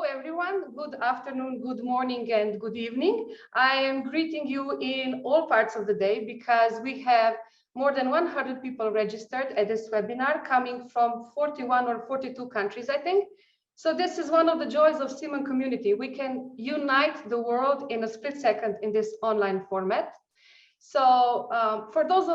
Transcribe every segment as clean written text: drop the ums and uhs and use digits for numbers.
everyone. Good afternoon, good morning, and good evening. I am greeting you in all parts of the day because we have more than 100 people registered at this webinar coming from 41 or 42 countries, I think. So this is one of the joys of CEEMAN community. We can unite the world in a split second in this online format. So for those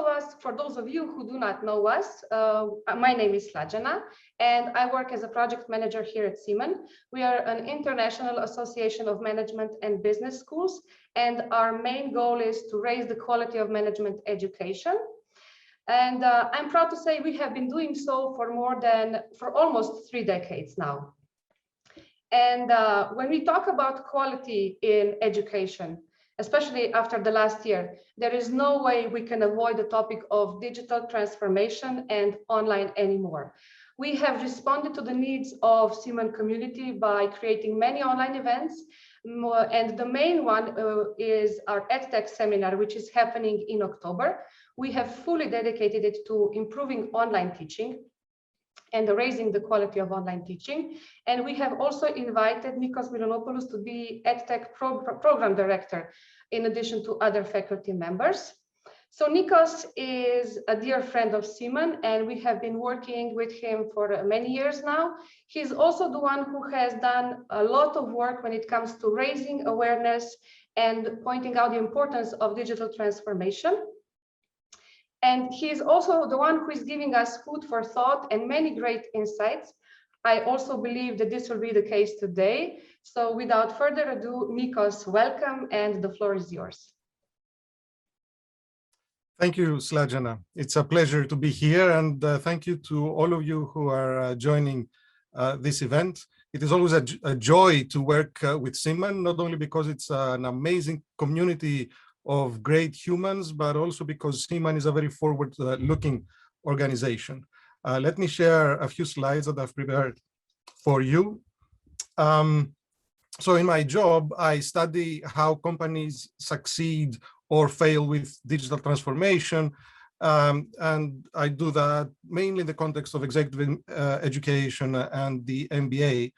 of you who do not know us, my name is Slađana, and I work as a project manager here at CEEMAN. We are an international association of management and business schools, and our main goal is to raise the quality of management education. And I'm proud to say we have been doing so for almost 3 decades now. And when we talk about quality in education, especially after the last year, there is no way we can avoid the topic of digital transformation and online anymore. We have responded to the needs of CEEMAN community by creating many online events. And the main one is our EdTech seminar, which is happening in October. We have fully dedicated it to improving online teaching and raising the quality of online teaching. And we have also invited Nikos Mylonopoulos to be EdTech program director, in addition to other faculty members. So Nikos is a dear friend of CEEMAN, and we have been working with him for many years now. He's also the one who has done a lot of work when it comes to raising awareness and pointing out the importance of digital transformation. And he is also the one who is giving us food for thought and many great insights. I also believe that this will be the case today. So without further ado, Nikos, welcome, and the floor is yours. Thank you, Slađana. It's a pleasure to be here, and thank you to all of you who are joining this event. It is always a joy to work with CEEMAN, not only because it's an amazing community of great humans, but also because CEEMAN is a very forward-looking organization. Let me share a few slides that I've prepared for you. So in my job, I study how companies succeed or fail with digital transformation. And I do that mainly in the context of executive education and the MBA.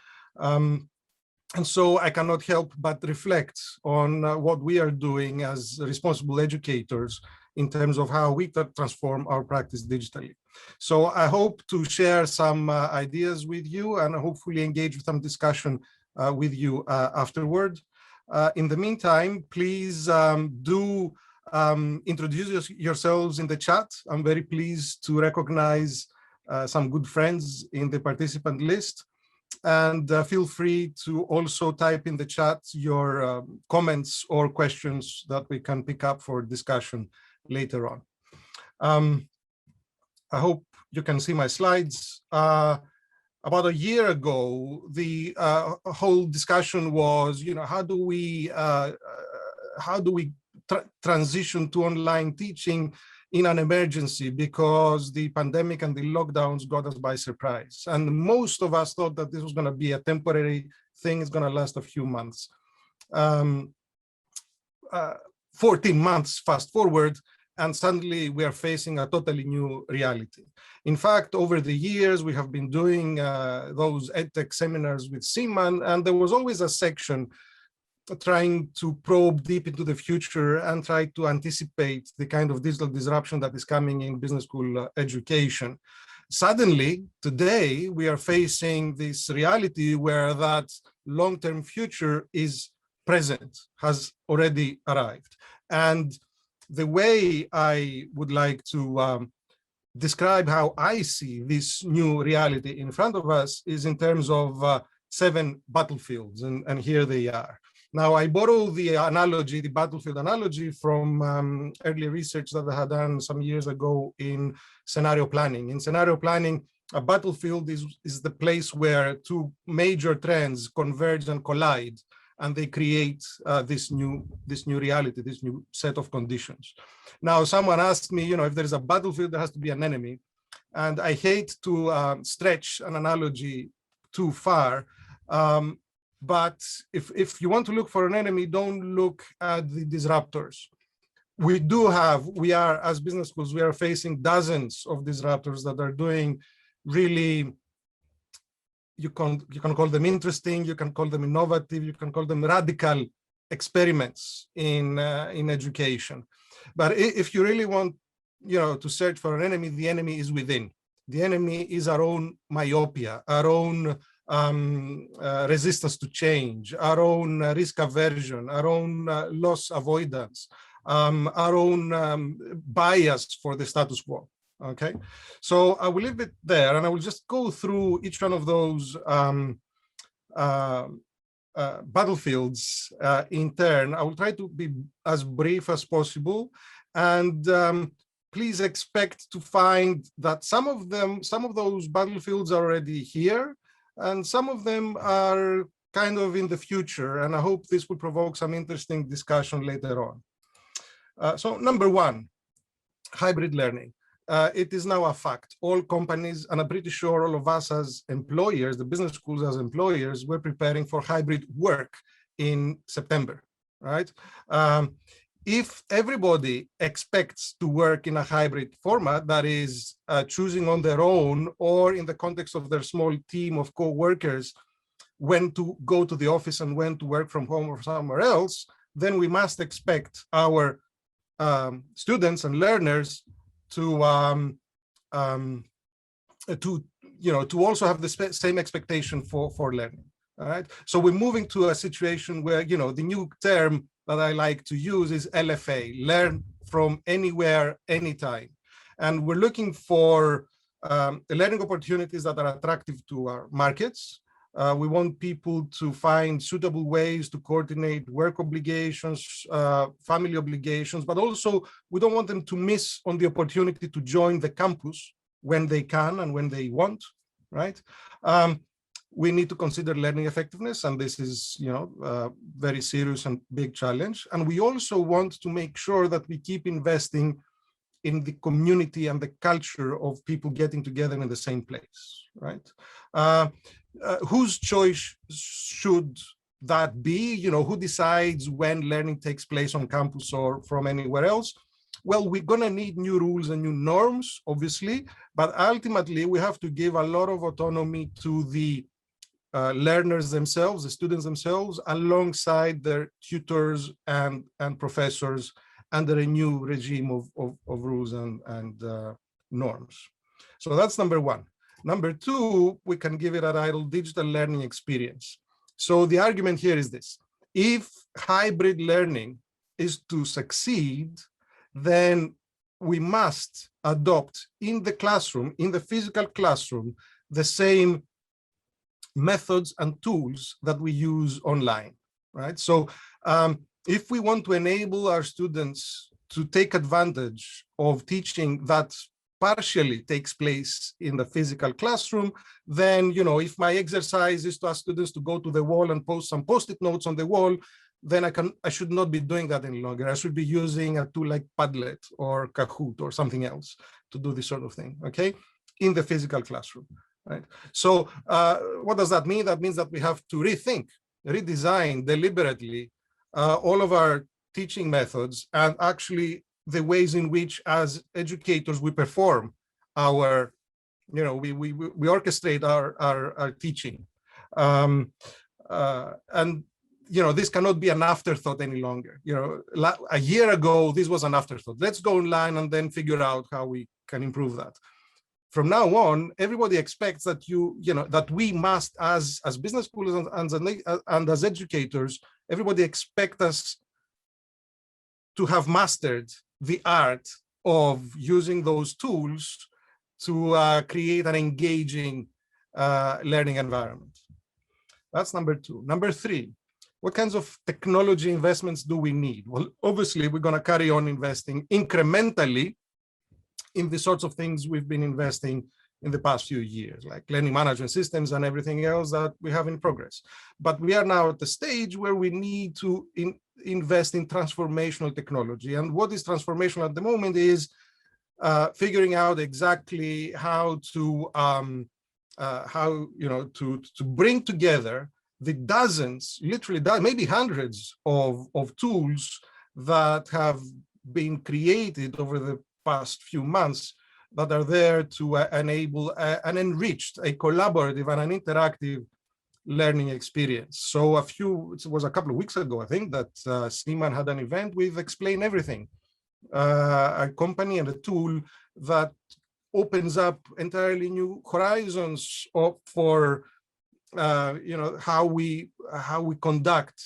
And so I cannot help but reflect on what we are doing as responsible educators in terms of how we transform our practice digitally. So I hope to share some ideas with you and hopefully engage with some discussion with you afterward. In the meantime, please do introduce yourselves in the chat. I'm very pleased to recognize some good friends in the participant list. And feel free to also type in the chat your comments or questions that we can pick up for discussion later on. I hope you can see my slides. About a year ago, the whole discussion was, how do we transition to online teaching in an emergency, because the pandemic and the lockdowns got us by surprise. And most of us thought that this was going to be a temporary thing. It's going to last a few months. 14 months fast forward, and suddenly we are facing a totally new reality. In fact, over the years, we have been doing those EdTech seminars with CEEMAN, and there was always a section trying to probe deep into the future and try to anticipate the kind of digital disruption that is coming in business school education. Suddenly, today, we are facing this reality where that long-term future is present, has already arrived. And the way I would like to describe how I see this new reality in front of us is in terms of 7 battlefields, and here they are. Now, I borrow the analogy, the battlefield analogy, from earlier research that I had done some years ago in scenario planning. In scenario planning, a battlefield is the place where 2 major trends converge and collide, and they create this new reality, this new set of conditions. Now, someone asked me, if there is a battlefield, there has to be an enemy. And I hate to stretch an analogy too far. But if you want to look for an enemy, don't look at the disruptors. We are, as business schools, we are facing dozens of disruptors that are doing really you can call them interesting, you can call them innovative, you can call them radical experiments in education. But if you really want, to search for an enemy, the enemy is within. The enemy is our own myopia, our own resistance to change, our own risk aversion, our own loss avoidance, our own bias for the status quo. Okay, so I will leave it there, and I will just go through each one of those battlefields in turn. I will try to be as brief as possible, and please expect to find that some of those battlefields are already here, and some of them are kind of in the future, and I hope this will provoke some interesting discussion later on. So number one, hybrid learning. It is now a fact. All companies, and I'm pretty sure all of us as employers, the business schools as employers, we're preparing for hybrid work in September, right? If everybody expects to work in a hybrid format, that is choosing on their own or in the context of their small team of co-workers, when to go to the office and when to work from home or somewhere else, then we must expect our students and learners to also have the same expectation for learning. All right. So we're moving to a situation where, the new term that I like to use is LFA, learn from anywhere, anytime. And we're looking for learning opportunities that are attractive to our markets. We want people to find suitable ways to coordinate work obligations, family obligations, but also we don't want them to miss on the opportunity to join the campus when they can and when they want, right? We need to consider learning effectiveness, and this is, a very serious and big challenge. And we also want to make sure that we keep investing in the community and the culture of people getting together in the same place, right? Whose choice should that be? Who decides when learning takes place on campus or from anywhere else? Well, we're going to need new rules and new norms, obviously, but ultimately we have to give a lot of autonomy to the learners themselves, the students themselves, alongside their tutors and professors under a new regime of rules and norms. So that's number one. Number two, we can give it a title, digital learning experience. So the argument here is this: if hybrid learning is to succeed, then we must adopt in the classroom, in the physical classroom, the same methods and tools that we use online, right? So if we want to enable our students to take advantage of teaching that partially takes place in the physical classroom, then, if my exercise is to ask students to go to the wall and post some post-it notes on the wall, then I should not be doing that any longer. I should be using a tool like Padlet or Kahoot or something else to do this sort of thing, okay, in the physical classroom. Right. So what does that mean? That means that we have to rethink, redesign deliberately all of our teaching methods and actually the ways in which, as educators, we perform our, we orchestrate our teaching. And this cannot be an afterthought any longer. A year ago, this was an afterthought. Let's go online and then figure out how we can improve that. From now on, everybody expects that that we must, as business schools and as educators, everybody expects us to have mastered the art of using those tools to create an engaging learning environment. That's number two. Number three, what kinds of technology investments do we need? Well, obviously, we're going to carry on investing incrementally in the sorts of things we've been investing in the past few years, like learning management systems and everything else that we have in progress. But we are now at the stage where we need to invest in transformational technology. And what is transformational at the moment is figuring out exactly how to bring together the dozens, literally maybe hundreds of tools that have been created over the past few months that are there to enable an enriched, a collaborative and an interactive learning experience. So it was a couple of weeks ago, I think, that CEEMAN had an event with Explain Everything, a company and a tool that opens up entirely new horizons for how we conduct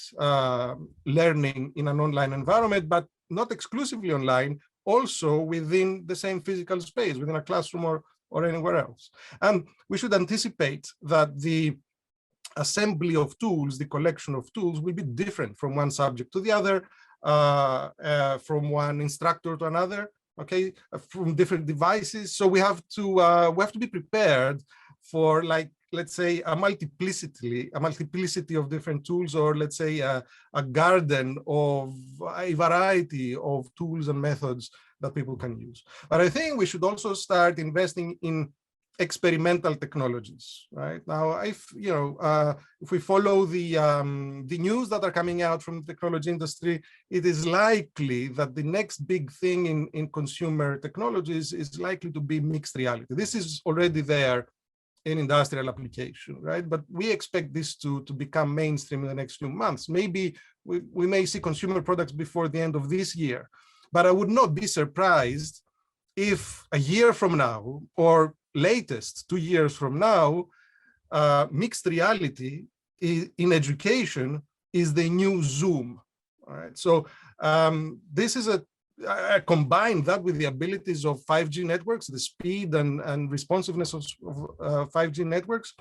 learning in an online environment, but not exclusively online, also within the same physical space, within a classroom or anywhere else. And we should anticipate that the assembly of tools, the collection of tools, will be different from one subject to the other, from one instructor to another, okay, from different devices. So we have to be prepared for, like, let's say, a multiplicity of different tools, or let's say a garden of a variety of tools and methods that people can use. But I think we should also start investing in experimental technologies. Right now, if we follow the news that are coming out from the technology industry, it is likely that the next big thing in consumer technologies is likely to be mixed reality. This is already there in industrial application, right? But we expect this to become mainstream in the next few months. Maybe we may see consumer products before the end of this year, but I would not be surprised if a year from now, or latest 2 years from now, mixed reality in education is the new Zoom. All right, so this is I combine that with the abilities of 5G networks, the speed and responsiveness of 5G networks,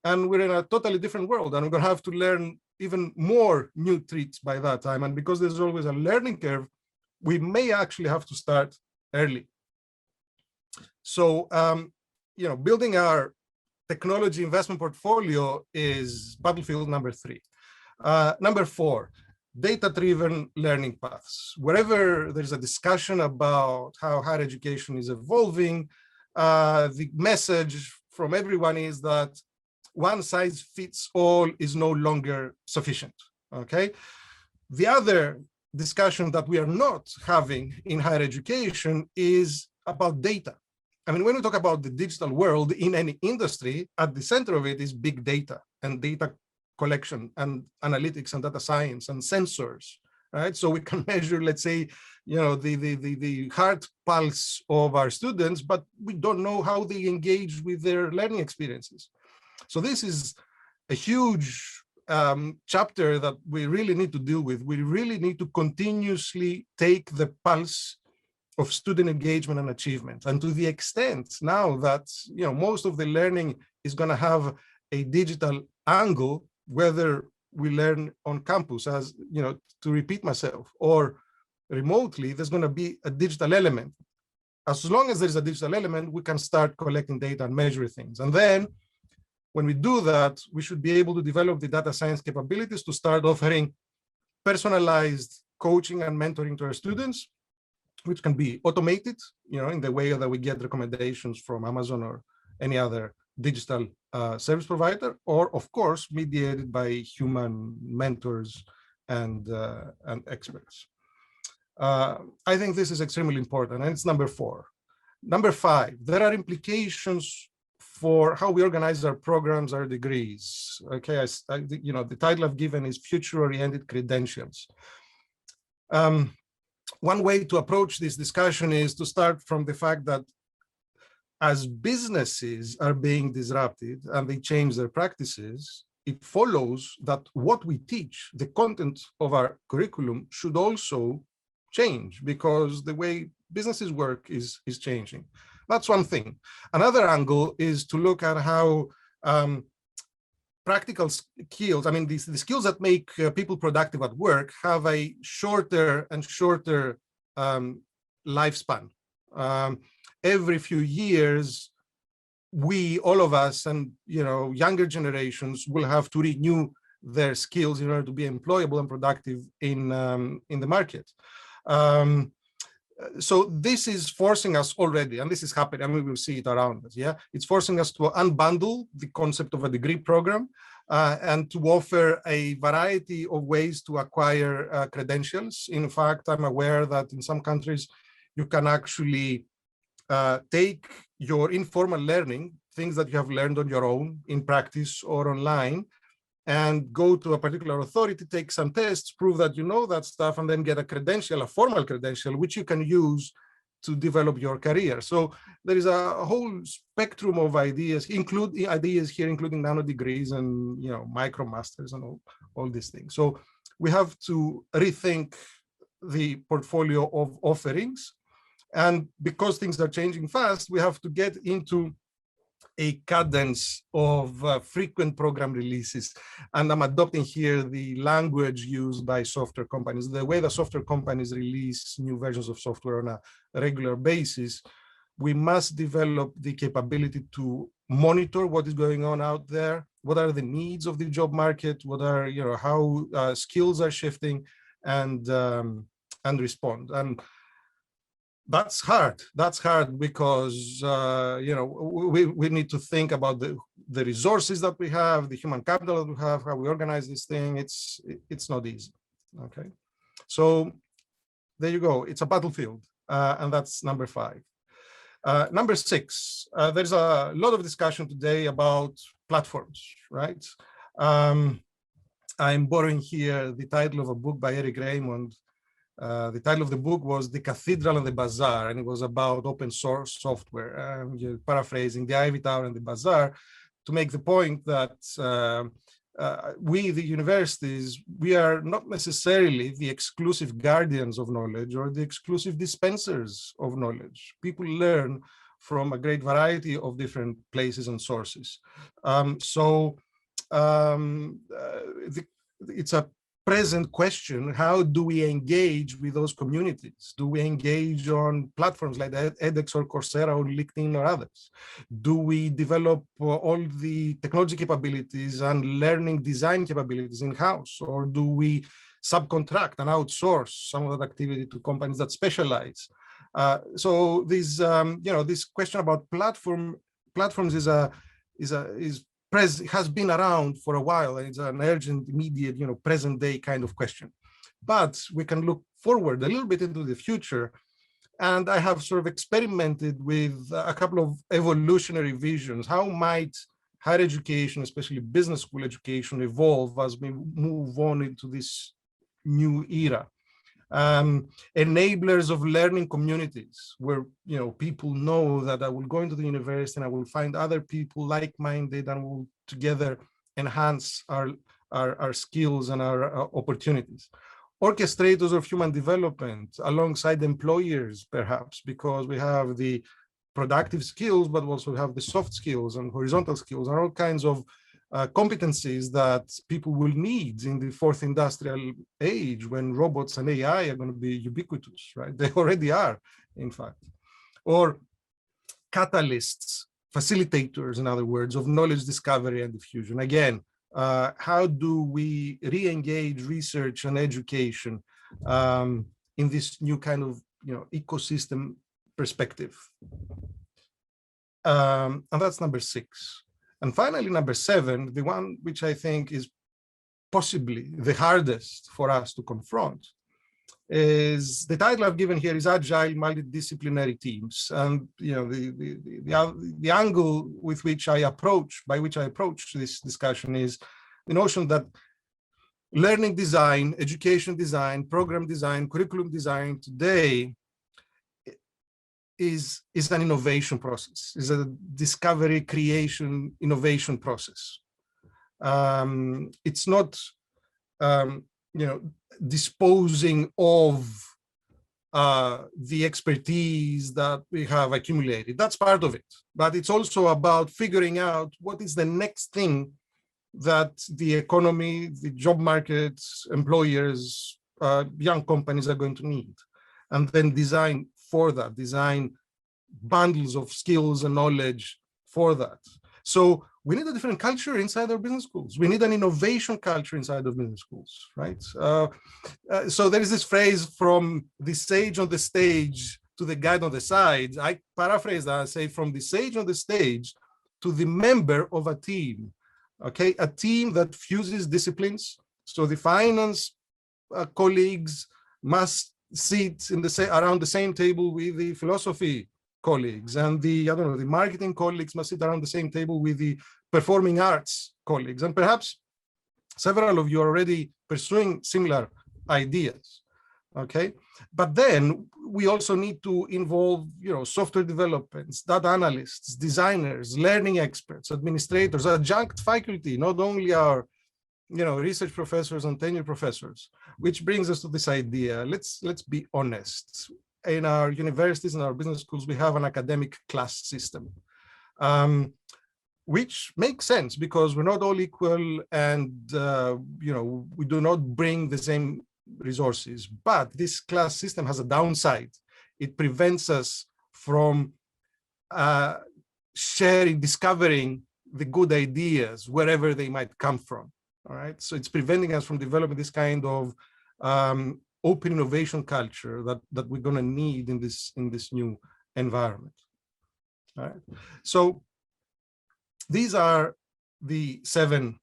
and we're in a totally different world, and we're going to have to learn even more new tricks by that time. And because there's always a learning curve, we may actually have to start early. So, building our technology investment portfolio is battlefield number 3. Number 4, data-driven learning paths. Wherever there's a discussion about how higher education is evolving, the message from everyone is that one size fits all is no longer sufficient, okay? The other discussion that we are not having in higher education is about data. I mean, when we talk about the digital world in any industry, at the center of it is big data and data collection and analytics and data science and sensors, right? So we can measure, let's say, the heart pulse of our students, but we don't know how they engage with their learning experiences. So this is a huge chapter that we really need to deal with. We really need to continuously take the pulse of student engagement and achievement. And to the extent now that most of the learning is going to have a digital angle, whether we learn on campus, as to repeat myself, or remotely, there's going to be a digital element. As long as there's a digital element, we can start collecting data and measure things. And then when we do that, we should be able to develop the data science capabilities to start offering personalized coaching and mentoring to our students, which can be automated, in the way that we get recommendations from Amazon or any other digital service provider, or of course, mediated by human mentors and experts. I think this is extremely important, and it's number 4. Number 5, there are implications for how we organize our programs, our degrees. Okay, the title I've given is Future-Oriented Credentials. One way to approach this discussion is to start from the fact that as businesses are being disrupted and they change their practices, it follows that what we teach, the content of our curriculum, should also change, because the way businesses work is changing. That's one thing. Another angle is to look at how practical skills, I mean, the skills that make people productive at work have a shorter and shorter lifespan. Every few years, all of us, and younger generations will have to renew their skills in order to be employable and productive in the market. So this is forcing us already, and this is happening, and we will see it around us. Yeah, it's forcing us to unbundle the concept of a degree program and to offer a variety of ways to acquire credentials. In fact, I'm aware that in some countries you can actually take your informal learning, things that you have learned on your own in practice or online, and go to a particular authority, take some tests, prove that you know that stuff, and then get a credential, a formal credential, which you can use to develop your career. So there is a whole spectrum of ideas, including nano degrees and micro masters and all these things. So we have to rethink the portfolio of offerings. And because things are changing fast, we have to get into a cadence of frequent program releases. And I'm adopting here the language used by software companies. The way the software companies release new versions of software on a regular basis, we must develop the capability to monitor what is going on out there, what are the needs of the job market, what are, how skills are shifting, and respond. And that's hard. That's hard because we need to think about the resources that we have, the human capital that we have, how we organize this thing. It's not easy. Okay, so there you go. It's a battlefield, and that's number 5. Number 6. There's a lot of discussion today about platforms, right? I'm borrowing here the title of a book by Eric Raymond. The title of the book was The Cathedral and the Bazaar, and it was about open source software. Paraphrasing, the Ivy Tower and the Bazaar, to make the point that we, the universities, we are not necessarily the exclusive guardians of knowledge or the exclusive dispensers of knowledge. People learn from a great variety of different places and sources. It's a present question: how do we engage with those communities? Do we engage on platforms like edX or Coursera or LinkedIn or others? Do we develop all the technology capabilities and learning design capabilities in-house, or do we subcontract and outsource some of that activity to companies that specialize? So this, this question about platforms has been around for a while, and it's an urgent, immediate, present day kind of question. But we can look forward a little bit into the future. And I have sort of experimented with a couple of evolutionary visions. How might higher education, especially business school education, evolve as we move on into this new era? Enablers of learning communities, where people know that I will go into the university and I will find other people like-minded, and we'll together enhance our skills and our opportunities. Orchestrators of human development alongside employers, perhaps, because we have the productive skills, but also have the soft skills and horizontal skills and all kinds of competencies that people will need in the 4th industrial age, when robots and AI are going to be ubiquitous, right? They already are, in fact. Or catalysts, facilitators, in other words, of knowledge discovery and diffusion. Again, how do we re-engage research and education in this new kind of ecosystem perspective? And that's number 6. And finally, number 7, the one which I think is possibly the hardest for us to confront, is the title I've given here is Agile Multidisciplinary Teams. And the angle with which I approach this discussion is the notion that learning design, education design, program design, curriculum design today is an innovation process, is a discovery, creation, innovation process. It's not, disposing of the expertise that we have accumulated. That's part of it, but it's also about figuring out what is the next thing that the economy, the job market, employers, young companies are going to need, and then design for that, design bundles of skills and knowledge for that. So we need a different culture inside our business schools. We need an innovation culture inside of business schools, right? So there is this phrase, from the sage on the stage to the guide on the side. I paraphrase that, I say, from the sage on the stage to the member of a team, okay? A team that fuses disciplines. So the finance colleagues must sit around the same table with the philosophy colleagues, and the, I don't know, the marketing colleagues must sit around the same table with the performing arts colleagues. And perhaps several of you are already pursuing similar ideas. Okay, but then we also need to involve, software developers, data analysts, designers, learning experts, administrators, adjunct faculty, not only our, research professors and tenure professors. Which brings us to this idea. Let's be honest. In our universities and our business schools, we have an academic class system, which makes sense because we're not all equal, and we do not bring the same resources. But this class system has a downside. It prevents us from discovering the good ideas wherever they might come from. All right, so it's preventing us from developing this kind of open innovation culture that we're going to need in this new environment. All right, so these are the 7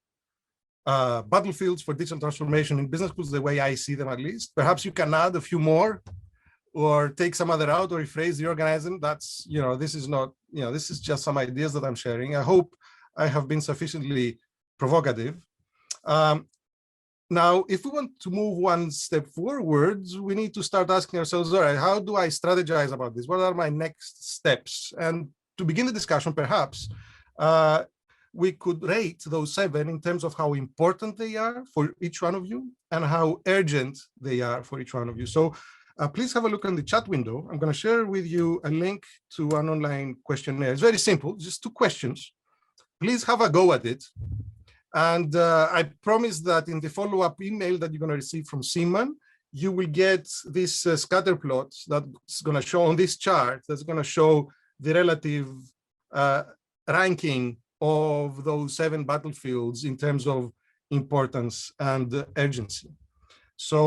battlefields for digital transformation in business schools, the way I see them at least. Perhaps you can add a few more or take some other out or rephrase, reorganize them. That's, this is not, this is just some ideas that I'm sharing. I hope I have been sufficiently provocative. Now, if we want to move one step forwards, we need to start asking ourselves, all right, how do I strategize about this? What are my next steps? And to begin the discussion, perhaps, we could rate those 7 in terms of how important they are for each one of you and how urgent they are for each one of you. So please have a look in the chat window. I'm going to share with you a link to an online questionnaire. It's very simple, just 2 questions. Please have a go at it. And I promise that in the follow-up email that you're going to receive from CEEMAN, you will get this scatter plot that's going to show on this chart, that's going to show the relative ranking of those 7 battlefields in terms of importance and urgency. So,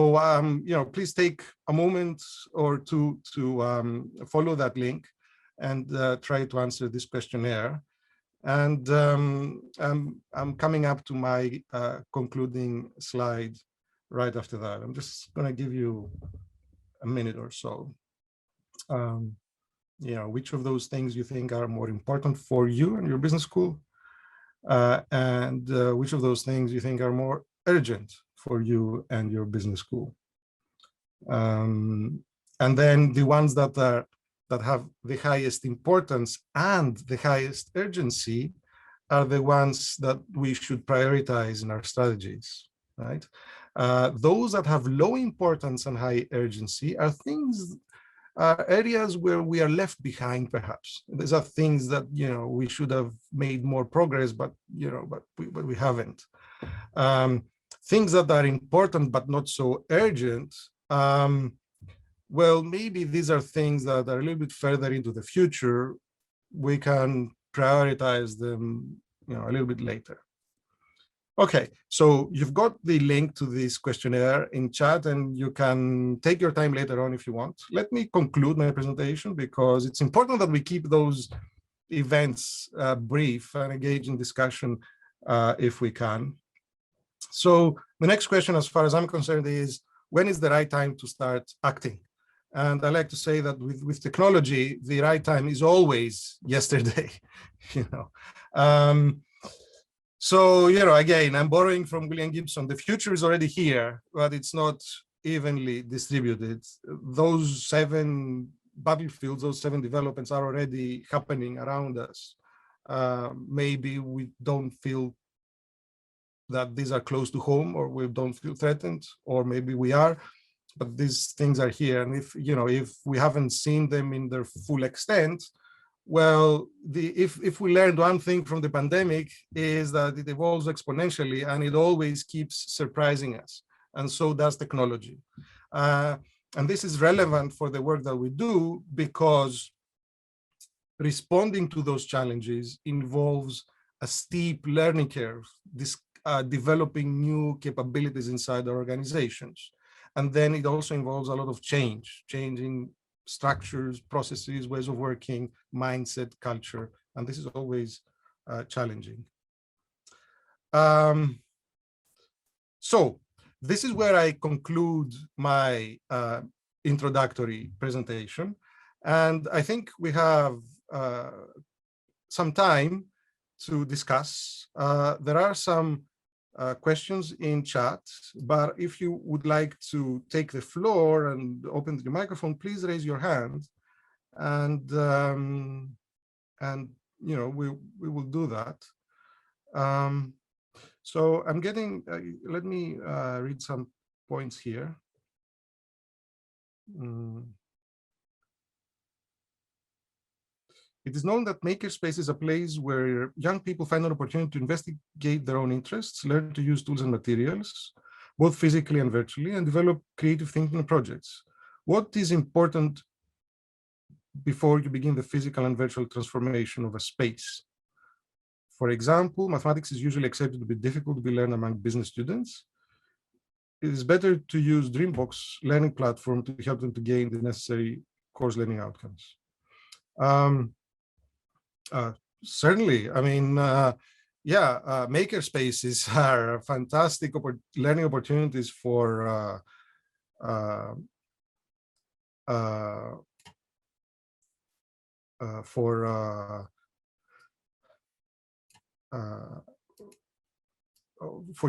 please take a moment or 2 to follow that link and try to answer this questionnaire. And I'm coming up to my concluding slide right after that. I'm just going to give you a minute or so. Which of those things you think are more important for you and your business school, and which of those things you think are more urgent for you and your business school. And then the ones that have the highest importance and the highest urgency are the ones that we should prioritize in our strategies, right? Those that have low importance and high urgency are areas where we are left behind, perhaps. These are things that, we should have made more progress, but we haven't. Things that are important but not so urgent, well, maybe these are things that are a little bit further into the future. We can prioritize them, a little bit later. Okay, so you've got the link to this questionnaire in chat, and you can take your time later on if you want. Let me conclude my presentation because it's important that we keep those events brief and engage in discussion if we can. So the next question, as far as I'm concerned, is when is the right time to start acting? And I like to say that with technology, the right time is always yesterday, So, again, I'm borrowing from William Gibson. The future is already here, but it's not evenly distributed. Those 7 battlefields, those 7 developments are already happening around us. Maybe we don't feel that these are close to home, or we don't feel threatened, or maybe we are, but these things are here. And if we haven't seen them in their full extent, well, if we learned one thing from the pandemic is that it evolves exponentially and it always keeps surprising us. And so does technology. And this is relevant for the work that we do because responding to those challenges involves a steep learning curve, developing new capabilities inside our organizations. And then it also involves a lot of changing structures, processes, ways of working, mindset, culture, and this is always challenging. So this is where I conclude my introductory presentation. And I think we have some time to discuss. There are some questions in chat, but if you would like to take the floor and open the microphone, please raise your hand, and you know, we will do that. So I'm getting. Let me read some points here. It is known that makerspace is a place where young people find an opportunity to investigate their own interests, learn to use tools and materials, both physically and virtually, and develop creative thinking projects. What is important before you begin the physical and virtual transformation of a space? For example, mathematics is usually accepted to be difficult to be learned among business students. It is better to use Dreambox learning platform to help them to gain the necessary course learning outcomes. Certainly, I mean, yeah, maker spaces are fantastic learning opportunities for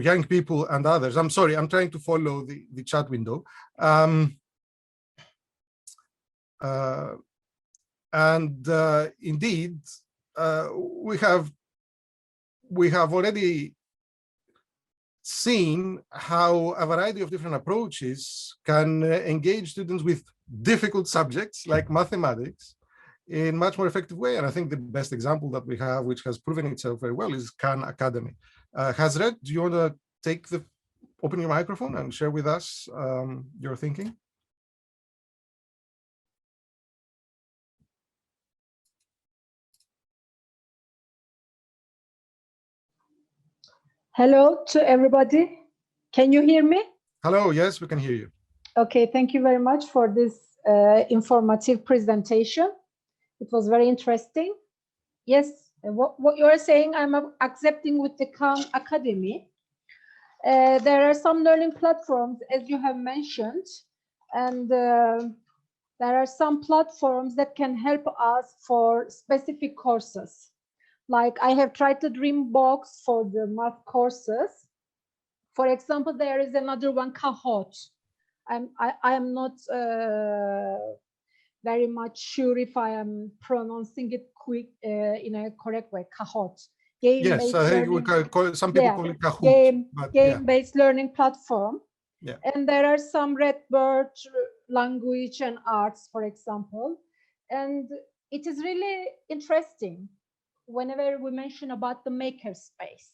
young people and others. I'm sorry, I'm trying to follow the chat window. Indeed, we have already seen how a variety of different approaches can engage students with difficult subjects like mathematics in much more effective way. And I think the best example that we have, which has proven itself very well, is Khan Academy. Hazret, do you want to open your microphone and share with us your thinking? Hello to everybody. Can you hear me? Hello, yes, we can hear you. Okay, thank you very much for this informative presentation. It was very interesting. Yes, what you are saying, I'm accepting with the Khan Academy. There are some learning platforms, as you have mentioned, and there are some platforms that can help us for specific courses. Like I have tried the Dreambox for the math courses. For example, there is another one, Kahoot. I am not very much sure if I am pronouncing it in a correct way. Kahoot. Yes, I think we can call it, some people call it Kahoot. Game-based learning platform. Yeah. And there are some Redbird language and arts, for example. And it is really interesting whenever we mention about the makerspace,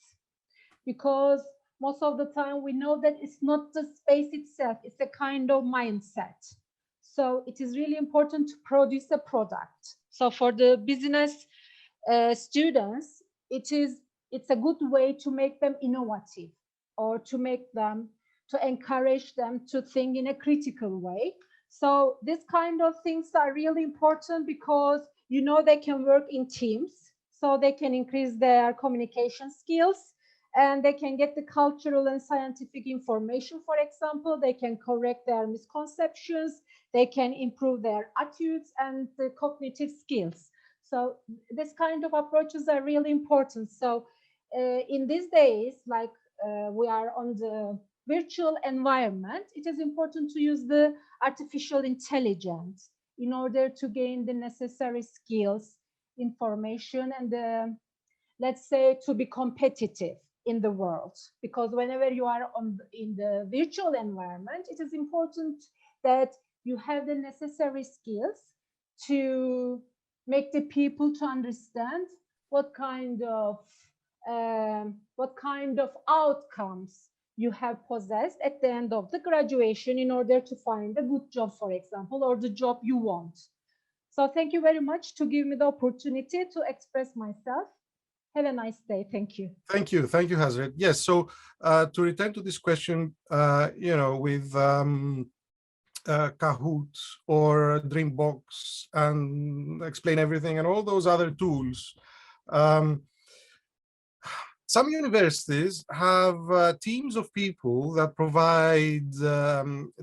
because most of the time we know that it's not the space itself, it's a kind of mindset. So it is really important to produce a product. So for the business students, it's a good way to make them innovative, or to encourage them to think in a critical way. So this kind of things are really important, because you know they can work in teams, so they can increase their communication skills, and they can get the cultural and scientific information. For example, they can correct their misconceptions, they can improve their attitudes and the cognitive skills. So this kind of approaches are really important. So in these days, like we are on the virtual environment, it is important to use the artificial intelligence in order to gain the necessary skills, information, and let's say to be competitive in the world. Because whenever you are in the virtual environment, it is important that you have the necessary skills to make the people to understand what kind of outcomes you have possessed at the end of the graduation in order to find a good job, for example, or the job you want. So thank you very much to give me the opportunity to express myself. Have a nice day. Thank you. Thank you, Hazret. Yes. So to return to this question, you know, with Kahoot or Dreambox and Explain Everything and all those other tools, Some universities have teams of people that provide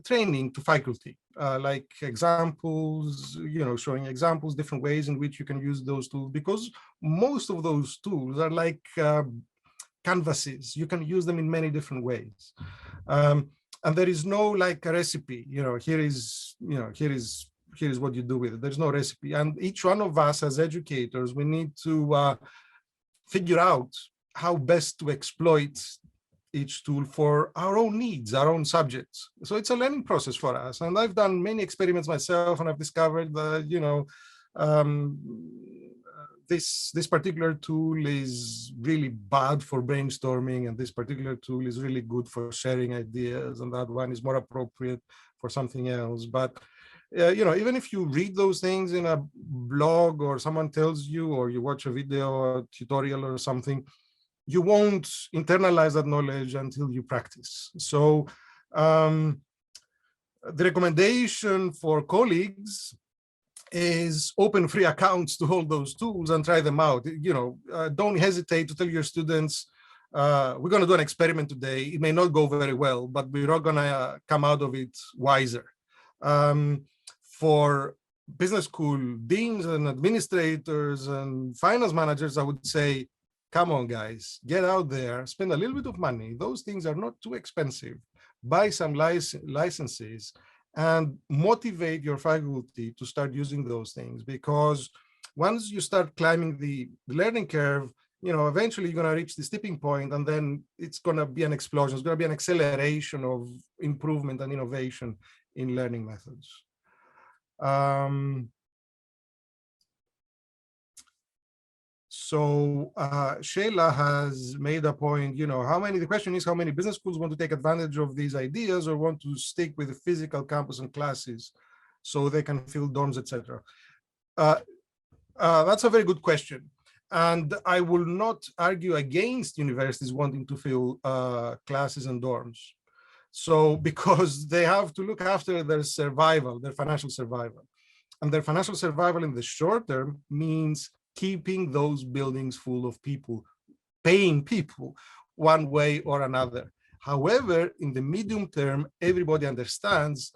training to faculty, like examples, showing examples, different ways in which you can use those tools, because most of those tools are like canvases. You can use them in many different ways. And there is no like a recipe, here is what you do with it. There's no recipe. And each one of us as educators, we need to figure out how best to exploit each tool for our own needs, our own subjects. So it's a learning process for us. And I've done many experiments myself, and I've discovered that, this particular tool is really bad for brainstorming, and this particular tool is really good for sharing ideas, and that one is more appropriate for something else. But even if you read those things in a blog, or someone tells you, or you watch a video or tutorial or something, you won't internalize that knowledge until you practice. So the recommendation for colleagues is open free accounts to hold those tools and try them out. Don't hesitate to tell your students, we're going to do an experiment today. It may not go very well, but we're all going to come out of it wiser. For business school deans and administrators and finance managers, I would say, come on, guys, get out there, spend a little bit of money. Those things are not too expensive. Buy some licenses and motivate your faculty to start using those things, because once you start climbing the learning curve, eventually you're going to reach the tipping point, and then it's going to be an explosion. It's going to be an acceleration of improvement and innovation in learning methods. So Shayla has made a point, the question is how many business schools want to take advantage of these ideas or want to stick with the physical campus and classes so they can fill dorms, etc. That's a very good question. And I will not argue against universities wanting to fill classes and dorms. So, because they have to look after their survival, their financial survival. And their financial survival in the short term means keeping those buildings full of people, paying people one way or another. However, in the medium term, everybody understands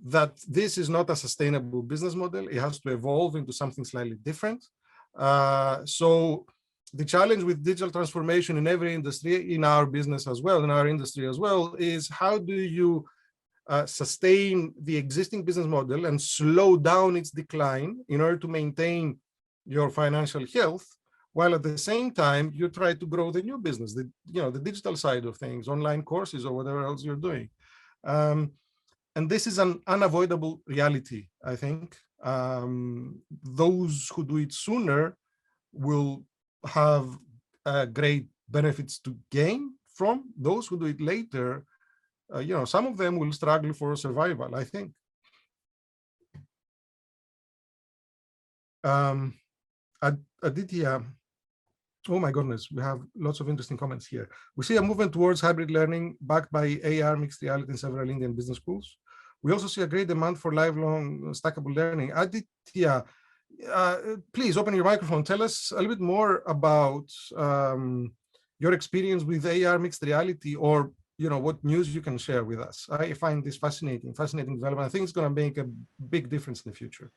that this is not a sustainable business model. It has to evolve into something slightly different. So the challenge with digital transformation in every industry, in our business as well, in our industry as well, is how do you sustain the existing business model and slow down its decline in order to maintain your financial health, while at the same time you try to grow the new business, the digital side of things, online courses or whatever else you're doing. And this is an unavoidable reality, I think. Those who do it sooner will have great benefits to gain from. Those who do it later, some of them will struggle for survival, I think. Aditya, oh my goodness, we have lots of interesting comments here. We see a movement towards hybrid learning backed by AR, mixed reality in several Indian business schools. We also see a great demand for lifelong stackable learning. Aditya, please open your microphone. Tell us a little bit more about your experience with AR mixed reality, or what news you can share with us. I find this fascinating development. I think it's going to make a big difference in the future.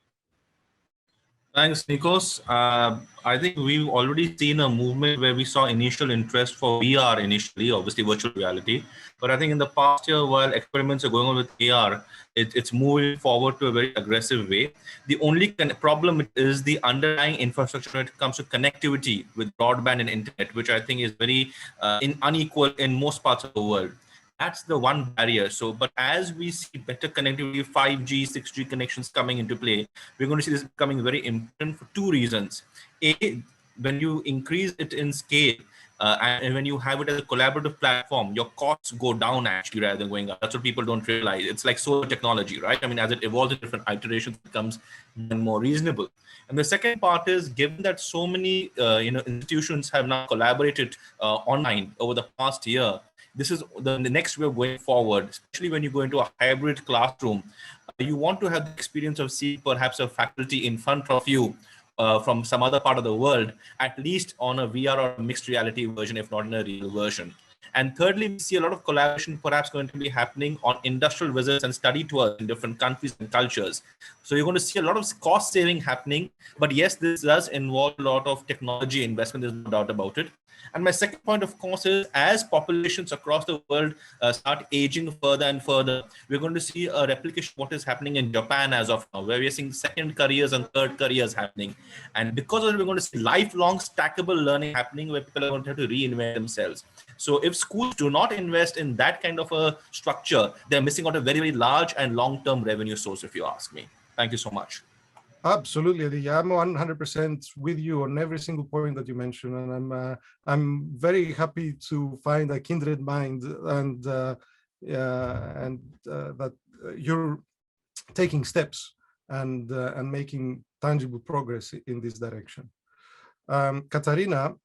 Thanks, Nikos. I think we've already seen a movement where we saw initial interest for VR initially, obviously virtual reality. But I think in the past year, while experiments are going on with AR, it's moving forward to a very aggressive way. The only problem is the underlying infrastructure when it comes to connectivity with broadband and internet, which I think is very unequal in most parts of the world. That's the one barrier. So, but as we see better connectivity, 5G, 6G connections coming into play, we're going to see this becoming very important for two reasons. A, when you increase it in scale, and when you have it as a collaborative platform, your costs go down actually rather than going up. That's what people don't realize. It's like solar technology, right? I mean, as it evolves in different iterations, it becomes more reasonable. And the second part is, given that so many institutions have now collaborated online over the past year, this is the next way of going forward, especially when you go into a hybrid classroom. You want to have the experience of seeing perhaps a faculty in front of you from some other part of the world, at least on a VR or a mixed reality version, if not in a real version. And thirdly, we see a lot of collaboration perhaps going to be happening on industrial visits and study tours in different countries and cultures. So you're going to see a lot of cost saving happening. But yes, this does involve a lot of technology investment, there's no doubt about it. And my second point, of course, is as populations across the world start aging further and further, we're going to see a replication of what is happening in Japan as of now, where we're seeing second careers and third careers happening. And because of it, we're going to see lifelong stackable learning happening where people are going to have to reinvent themselves. So if schools do not invest in that kind of a structure, they're missing out a very, very large and long-term revenue source, if you ask me. Thank you so much. Absolutely, Aditya. I'm 100% with you on every single point that you mentioned, and I'm very happy to find a kindred mind and that you're taking steps and making tangible progress in this direction. Katarina,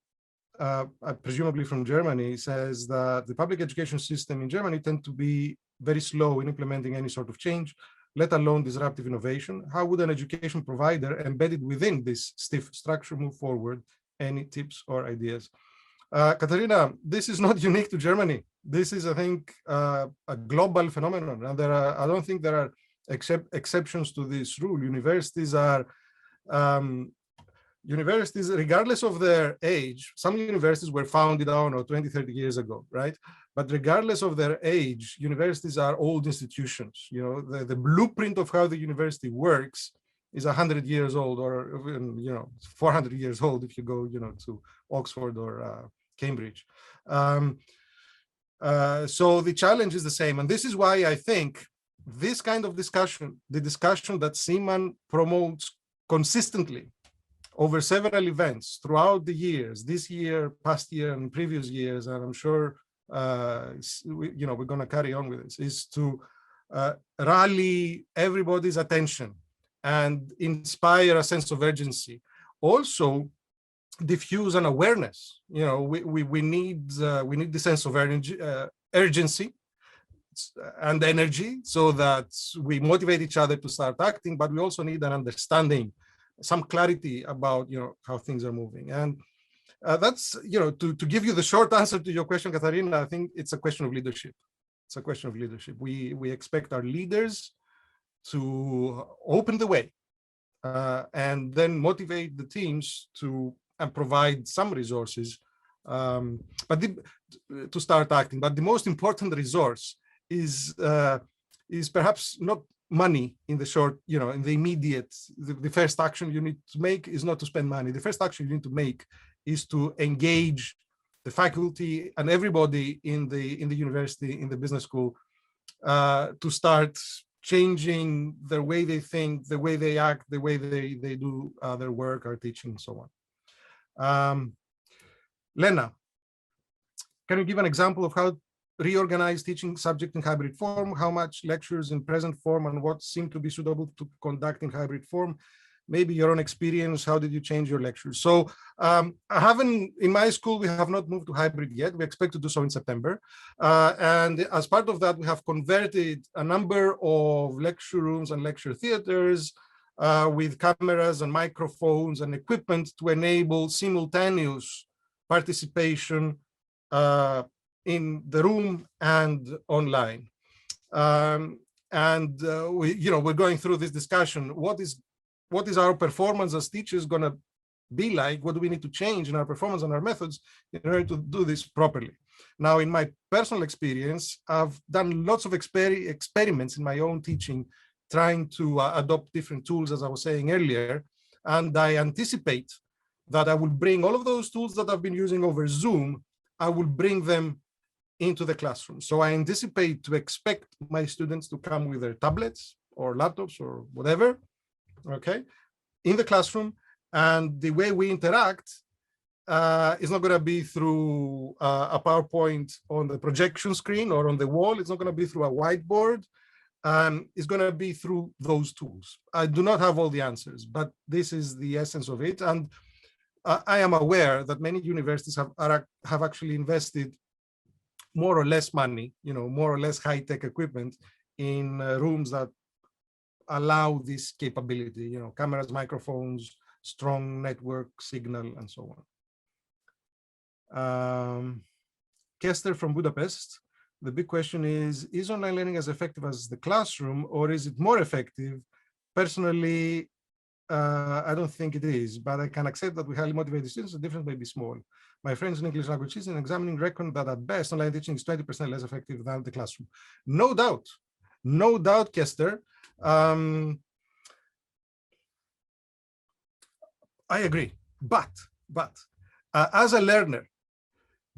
presumably from Germany, says that the public education system in Germany tends to be very slow in implementing any sort of change, let alone disruptive innovation. How would an education provider embedded within this stiff structure move forward? Any tips or ideas? Katarina, this is not unique to Germany. This is, I think, a global phenomenon. And I don't think there are exceptions to this rule. Universities are, regardless of their age, some universities were founded, I don't know, 20, 30 years ago, right? But regardless of their age, universities are old institutions. You know, the blueprint of how the university works is 100 years old, or 400 years old if you go, to Oxford or Cambridge. So the challenge is the same, and this is why I think this kind of discussion, the discussion that CEEMAN promotes consistently over several events throughout the years, this year, past year, and previous years, and I'm sure we're going to carry on with this, is to rally everybody's attention and inspire a sense of urgency. Also, diffuse an awareness. We need the sense of urgency and energy so that we motivate each other to start acting, but we also need an understanding, some clarity about how things are moving. And that's to give you the short answer to your question, Katarina, I think it's a question of leadership. It's a question of leadership. We expect our leaders to open the way and then motivate the teams and provide some resources to start acting. But the most important resource is perhaps not money in the short, in the immediate. The first action you need to make is not to spend money. The first action you need to make is to engage the faculty and everybody in the university, in the business school, to start changing the way they think, the way they act, the way they do their work, our teaching, and so on. Lena, can you give an example of how reorganize teaching subject in hybrid form, how much lectures in present form, and what seemed to be suitable to conduct in hybrid form? Maybe your own experience, how did you change your lectures? So in my school, we have not moved to hybrid yet. We expect to do so in September. And as part of that, we have converted a number of lecture rooms and lecture theaters with cameras and microphones and equipment to enable simultaneous participation in the room and online. We're going through this discussion. What is our performance as teachers going to be like? What do we need to change in our performance and our methods in order to do this properly? Now, in my personal experience, I've done lots of experiments in my own teaching, trying to adopt different tools, as I was saying earlier. And I anticipate that I will bring all of those tools that I've been using over Zoom, I will bring them into the classroom. So I anticipate to expect my students to come with their tablets or laptops or whatever, okay, in the classroom. And the way we interact is not going to be through a PowerPoint on the projection screen or on the wall. It's not going to be through a whiteboard. It's going to be through those tools. I do not have all the answers, but this is the essence of it. And I am aware that many universities have actually invested more or less money, more or less high-tech equipment in rooms that allow this capability, cameras, microphones, strong network signal, and so on. Kester from Budapest. The big question is online learning as effective as the classroom, or is it more effective? Personally, I don't think it is, but I can accept that with highly motivated students, the difference may be small. My friends in English language teaching and examining reckon that at best, online teaching is 20% less effective than the classroom. No doubt, Kester. I agree, but as a learner,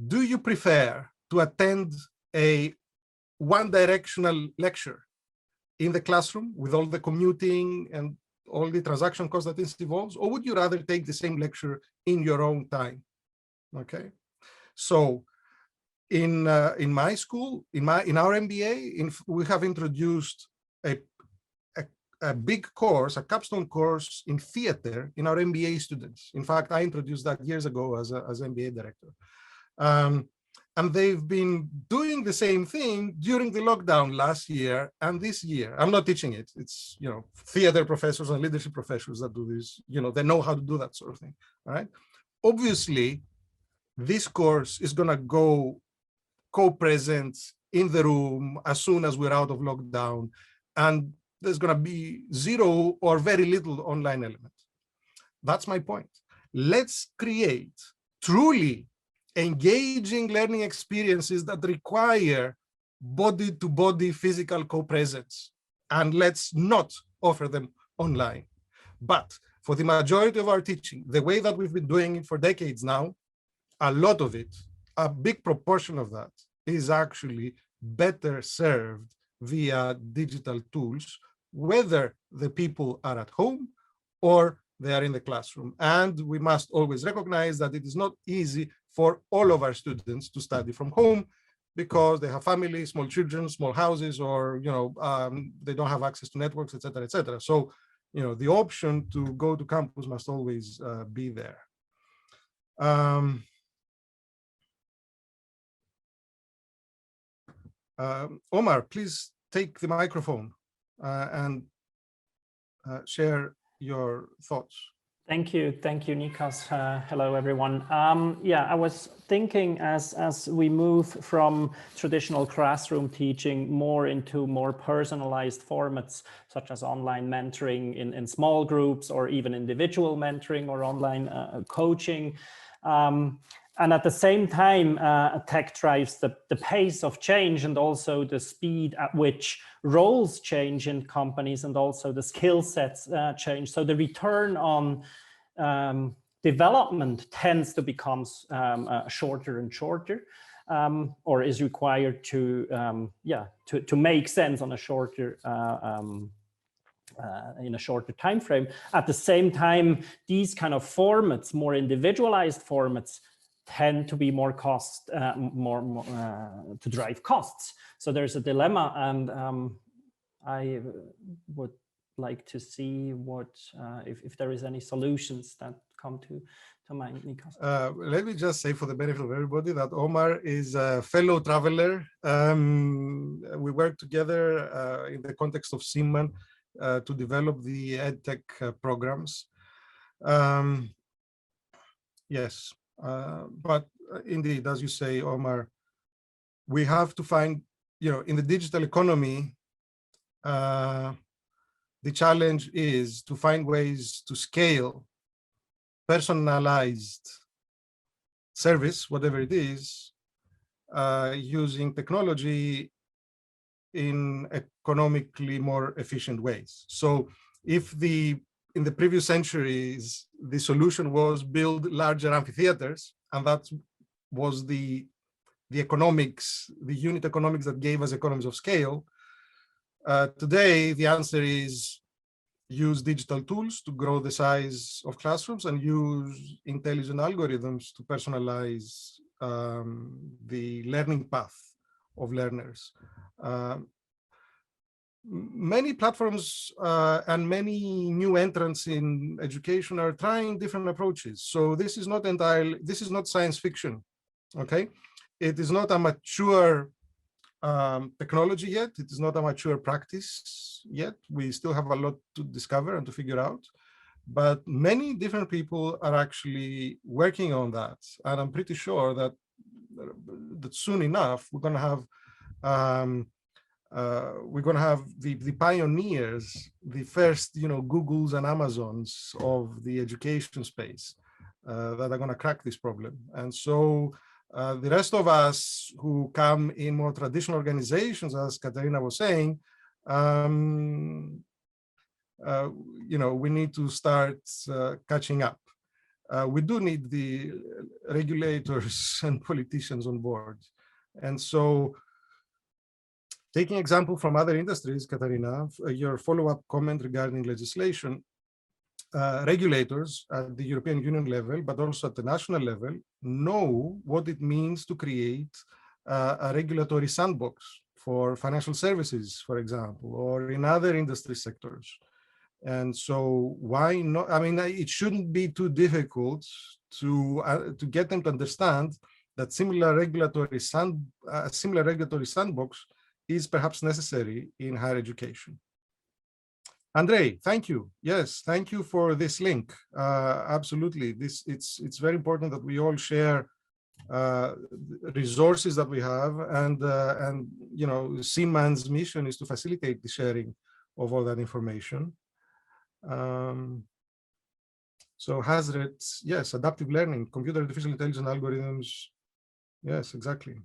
do you prefer to attend a one-directional lecture in the classroom with all the commuting and all the transaction costs that this involves, or would you rather take the same lecture in your own time? Okay, so in my school, in our MBA, we have introduced a big course, a capstone course in theater in our MBA students. In fact, I introduced that years ago as MBA director. And they've been doing the same thing during the lockdown last year and this year. I'm not teaching it. It's, theater professors and leadership professors that do this. They know how to do that sort of thing, all right? Obviously, this course is going to go co-present in the room as soon as we're out of lockdown, and there's going to be zero or very little online element. That's my point. Let's create truly engaging learning experiences that require body-to-body physical co-presence, and let's not offer them online. But for the majority of our teaching, the way that we've been doing it for decades now, a lot of it, a big proportion of that, is actually better served via digital tools, whether the people are at home or they are in the classroom. And we must always recognize that it is not easy for all of our students to study from home because they have families, small children, small houses, or they don't have access to networks, etc., etc. So the option to go to campus must always be there. Omar, please take the microphone and share your thoughts. Thank you, Nikos. Hello, everyone. Yeah, I was thinking as we move from traditional classroom teaching more into more personalized formats, such as online mentoring in small groups, or even individual mentoring or online coaching. And at the same time, tech drives the pace of change and also the speed at which roles change in companies and also the skill sets change. So the return on development tends to become shorter and shorter, or is required to make sense on a shorter in a shorter time frame. At the same time, these kind of formats, more individualized formats, tend to be more cost, to drive costs. So there's a dilemma, and I would like to see what if there is any solutions that come to mind, Nikos. Let me just say, for the benefit of everybody, that Omar is a fellow traveler. We work together in the context of CEEMAN to develop the EdTech programs. Yes. But indeed, as you say, Omar, we have to find, in the digital economy, the challenge is to find ways to scale personalized service, whatever it is, using technology in economically more efficient ways. So if in the previous centuries, the solution was build larger amphitheaters, and that was the economics, the unit economics that gave us economies of scale. Today, the answer is use digital tools to grow the size of classrooms and use intelligent algorithms to personalize the learning path of learners. Many platforms and many new entrants in education are trying different approaches. So this is not science fiction, okay? It is not a mature technology yet. It is not a mature practice yet. We still have a lot to discover and to figure out. but many different people are actually working on that. And I'm pretty sure that soon enough, we're going to have the pioneers, the first, Googles and Amazons of the education space that are going to crack this problem. And so the rest of us who come in more traditional organizations, as Katerina was saying, we need to start catching up. We do need the regulators and politicians on board. And so, taking example from other industries, Katarina, your follow-up comment regarding legislation, regulators at the European Union level, but also at the national level, know what it means to create a regulatory sandbox for financial services, for example, or in other industry sectors. And so why not? I mean, it shouldn't be too difficult to get them to understand that similar regulatory sandbox is perhaps necessary in higher education. Andrei, thank you. Yes, thank you for this link. Absolutely, it's very important that we all share resources that we have, and CEEMAN's mission is to facilitate the sharing of all that information. So HAZRET, yes, adaptive learning, computer artificial intelligence algorithms. Yes, exactly.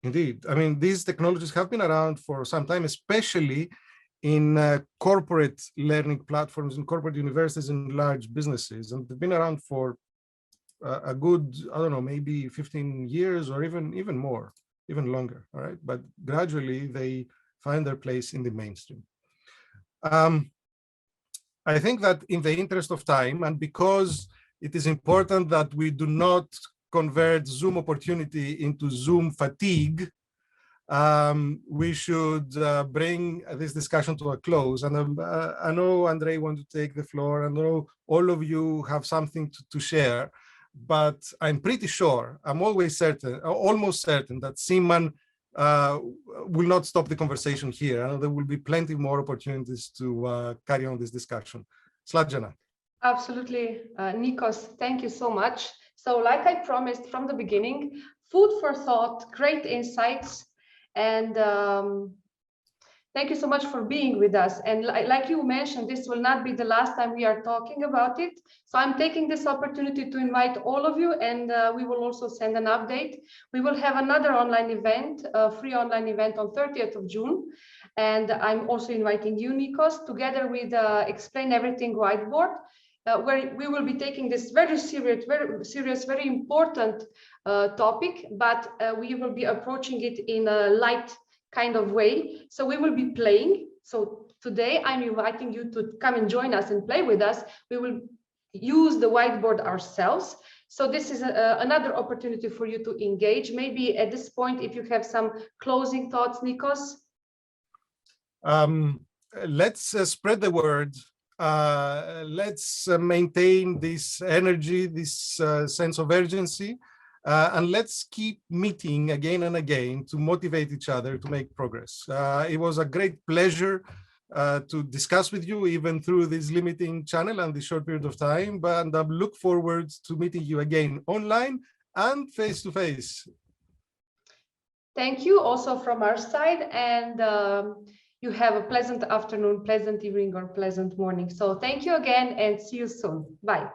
Indeed. I mean, these technologies have been around for some time, especially in corporate learning platforms, in corporate universities and large businesses. And they've been around for a good, I don't know, maybe 15 years or even more, even longer. All right. But gradually they find their place in the mainstream. I think that in the interest of time, and because it is important that we do not convert Zoom opportunity into Zoom fatigue, we should bring this discussion to a close. And I know Andrei wants to take the floor. I know all of you have something to share, but I'm pretty sure, I'm almost certain that CEEMAN will not stop the conversation here. I know there will be plenty more opportunities to carry on this discussion. Slađana. Absolutely, Nikos, thank you so much. So like I promised from the beginning, food for thought, great insights, and thank you so much for being with us. And like you mentioned, this will not be the last time we are talking about it. So I'm taking this opportunity to invite all of you, and we will also send an update. We will have another online event, a free online event on 30th of June. And I'm also inviting you, Nikos, together with Explain Everything whiteboard, where we will be taking this very serious, very important topic, but we will be approaching it in a light kind of way. So we will be playing. So today I'm inviting you to come and join us and play with us. We will use the whiteboard ourselves. So this is another opportunity for you to engage. Maybe at this point, if you have some closing thoughts, Nikos. Let's spread the word. Let's maintain this energy, this sense of urgency. And let's keep meeting again and again to motivate each other to make progress. It was a great pleasure to discuss with you, even through this limiting channel and this short period of time. And I look forward to meeting you again online and face to face. Thank you also from our side. And you have a pleasant afternoon, pleasant evening, or pleasant morning. So thank you again and see you soon. Bye.